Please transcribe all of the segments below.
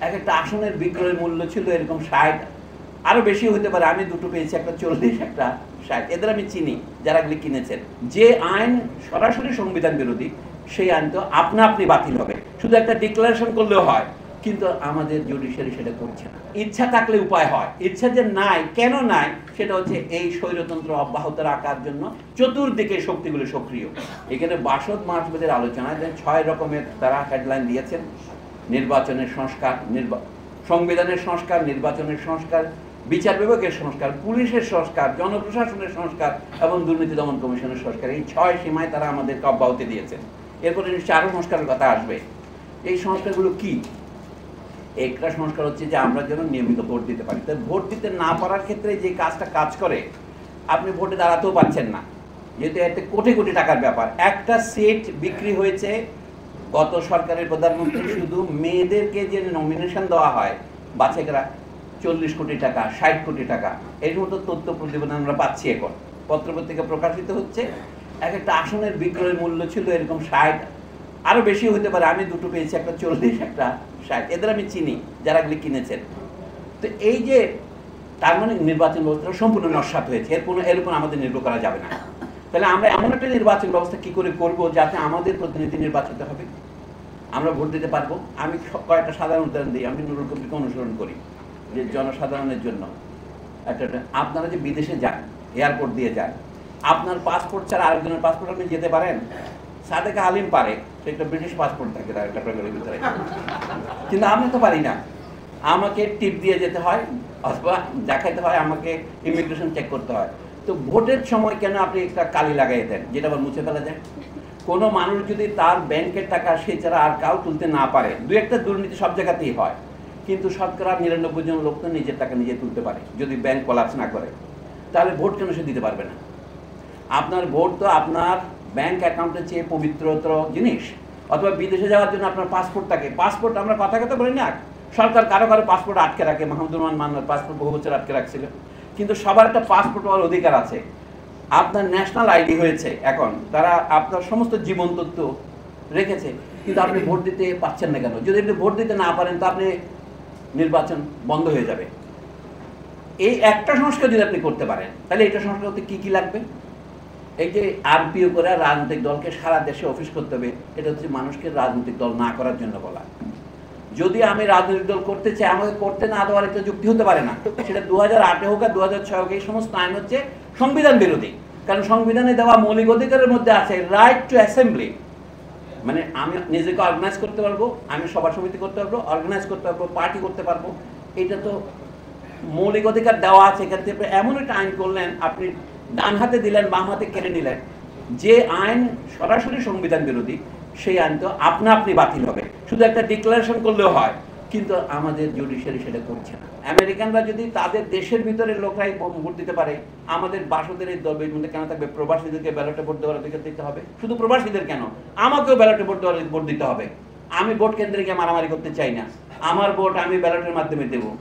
এক একটা আসনের বিক্রয় মূল্য ছিল এরকম ৬০, আরো বেশি হতে পারে, আমি দুটো পেয়েছি, একটা ৪০, একটা ৬০। এদের আমি চিনি যারা এগুলি কিনেছেন। যে আইন সরাসরি সংবিধান বিরোধী সেই আইন তো আপনি বাতিল হবে, শুধু একটা ডিক্লারেশন করলেও হয়, কিন্তু আমাদের জুডিশিয়ারি সেটা করছে না। ইচ্ছা থাকলে উপায় হয়, ইচ্ছা যে নাই, কেন নাই সেটা হচ্ছে এই স্বৈরতন্ত্র অব্যাহত রাখার জন্য চতুর্দিকে শক্তিগুলো সক্রিয়। এখানে বাসদ মাসবেদের আলোচনায় ৬ রকমের তারা হেডলাইন দিয়েছেন: নির্বাচনের সংস্কার, সংবিধানের সংস্কার, নির্বাচনের সংস্কার, বিচার বিভাগের সংস্কার, পুলিশের সংস্কার, জনপ্রশাসনের সংস্কার এবং দুর্নীতি দমন কমিশনের সংস্কার। এই ৬ সীমায় তারা আমাদেরকে অব্যাহতি দিয়েছেন। এরপরে নিশ্চয়ই আরও সংস্কারের কথা আসবে। এই সংস্কারগুলো কি? একটা সংস্কার হচ্ছে যে আমরা যেন নিয়মিত ভোট দিতে পারি। তাই ভোট দিতে না পারার ক্ষেত্রে যে কাজটা কাজ করে, আপনি ভোটে দাঁড়াতেও পারছেন না, যেহেতু এতে কোটি কোটি টাকার ব্যাপার। একটা সিট বিক্রি হয়েছে গত সরকারের প্রধানমন্ত্রী, শুধু মেয়েদেরকে যে নমিনেশন দেওয়া হয় বাছাই করা, 40 কোটি টাকা, 60 কোটি টাকা, এর মতো তথ্য প্রতিবেদন আমরা পাচ্ছি। এখন পত্রপত্রিকা প্রকাশিত হচ্ছে, এক একটা আসনের বিক্রয় মূল্য ছিল এরকম ৬০, আরো বেশি হতে পারে, আমি দুটো পেয়েছি, একটা ৪০, একটা ৬০। এদের আমি চিনি যারা এগুলি কিনেছেন। তো এই যে তার মানে নির্বাচন ব্যবস্থা সম্পূর্ণ নস্যাৎ হয়েছে, এর উপর আমাদের নির্ভর করা যাবে না। তাহলে আমরা এমন একটা নির্বাচন ব্যবস্থা কি করে করব যাতে আমাদের প্রতিনিধি নির্বাচিত হবে, আমরা ভোট দিতে পারবো। আমি কয়েকটা সাধারণ উদাহরণ দিই। আমি নুরুল কবিরকে অনুসরণ করি যে জনসাধারণের জন্য একটা, আপনারা যে বিদেশে যান, এয়ারপোর্ট দিয়ে যান, আপনার পাসপোর্ট ছাড়া আরেকজনের পাসপোর্ট আপনি যেতে পারেন? সাদেক আলিম পারে, সে একটা ব্রিটিশ পাসপোর্ট থাকে তার একটা প্যাকেটের ভিতরে, কিন্তু আমি তো পারি না। আমাকে টিপ দিয়ে যেতে হয় অথবা দেখাইতে হয়, আমাকে ইমিগ্রেশন চেক করতে হয়। তো ভোটের সময় কেন আপনি একটা কালি লাগাই দেন যেটা আবার মুছে ফেলা যায়? কোনো মানুষ যদি তার ব্যাংকের টাকা সে ছাড়া আর কাউ তুলতে না পারে, দু একটা দুর্নীতি সব জায়গাতেই হয়, কিন্তু শতকরা ৯৯ জন লোক তো নিজের টাকা নিজে তুলতে পারে যদি ব্যাংক কোলাপস না করে, তাহলে ভোট কেন সে দিতে পারবে না? আপনার ভোট তো আপনার ব্যাংক অ্যাকাউন্টের চেয়ে পবিত্রতর জিনিস। অথবা বিদেশে যাওয়ার জন্য আপনার পাসপোর্ট থাকে, পাসপোর্ট আমরা কথা বলি না, সরকার কারো কারো পাসপোর্ট আটকে রাখে, মাহমুদুর রহমান মান্নার পাসপোর্ট বহু বছর আটকে রাখছিল, কিন্তু সবার একটা পাসপোর্ট হওয়ার অধিকার আছে। আপনার ন্যাশনাল আইডি হয়েছে এখন, তারা আপনার সমস্ত জীবন তথ্য রেখেছে, কিন্তু আপনি ভোট দিতে পারছেন না কেন? যদি আপনি ভোট দিতে না পারেন তো আপনি নির্বাচন বন্ধ হয়ে যাবে। এই একটা সংস্কার যদি আপনি করতে পারেন, তাহলে এটা সংস্কার করতে কি কি লাগবে? এই যে আরপিও করে রাজনৈতিক দলকে সারা দেশে অফিস করতে হবে, এটা হচ্ছে মানুষকে রাজনৈতিক দল না করার জন্য বলা। যদি আমি রাজনৈতিক দল করতে চাই, আমাকে করতে না দেওয়ার একটা যুক্তি হতে পারে না। সেটা 2008 হোক আর 2006 হোক, এই সমস্ত আইন হচ্ছে সংবিধান বিরোধী। কারণ সংবিধানে দেওয়া মৌলিক অধিকারের মধ্যে আছে রাইট টু অ্যাসেম্বলি, মানে আমি নিজেকে অর্গানাইজ করতে পারবো, আমি সভা সমিতি করতে পারবো, অর্গানাইজ করতে পারবো, পার্টি করতে পারবো, এটা তো মৌলিক অধিকার দেওয়া আছে। এখান থেকে এমন একটা আইন করলেন, আপনি ডান হাতে দিলেন, বাম হাতে কেড়ে নিলেন। যে আইন সরাসরি সংবিধান বিরোধী সেই আইন তো আপনি বাতিল হবে, শুধু একটা ডিক্লারেশন করলেও হয়, কিন্তু আমাদের জুডিশিয়ারি সেটা করছে না। আমেরিকানরা যদি তাদের দেশের ভিতরে লোকরাই ভোট দিতে পারে, আমাদের বাসদের এই দলের মধ্যে কেন থাকবে? প্রবাসীদেরকে ব্যালটে ভোট দেওয়ার অধিকার দিতে হবে। শুধু প্রবাসীদের কেন, আমাকেও ব্যালটে ভোট দিতে হবে। আমি ভোট কেন্দ্রে গিয়ে মারামারি করতে চাই না, আমার ভোট আমি ব্যালটের মাধ্যমে দেবো,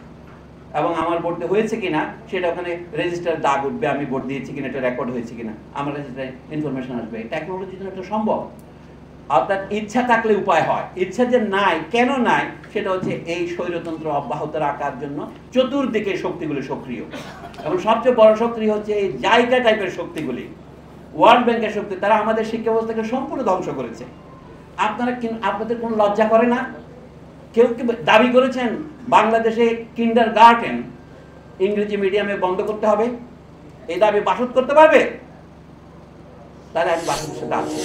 এবং আমার ভোট হয়েছে কিনা সেটা ওখানে রেজিস্টার দাগ উঠবে, আমি ভোট দিয়েছি কিনা, এটা রেকর্ড হয়েছে কিনা, আমার রেজিস্টারে ইনফরমেশন আসবে। টেকনোলজির জন্য এটা সম্ভব। অর্থাৎ ইচ্ছা থাকলে উপায় হয়, ইচ্ছা যে নাই, কেন নাই সেটা হচ্ছে এই স্বৈরতন্ত্র অব্যাহত রাখার জন্য চতুর্দিকে শক্তিগুলি সক্রিয়। এবং সবচেয়ে বড় শক্তি হচ্ছে এই জায়গা টাইপের শক্তিগুলি, ওয়ার্ল্ড ব্যাংকের শক্তি। তারা আমাদের শিক্ষা ব্যবস্থাকে সম্পূর্ণ ধ্বংস করেছে। আপনাদের কোনো লজ্জা করে না? কেউ কি দাবি করেছেন বাংলাদেশে কিন্ডারগার্টেন ইংরেজি মিডিয়ামে বন্ধ করতে হবে? এই দাবি বাসদ করতে পারবে? তাহলে আমি বাসদের সাথে আছি।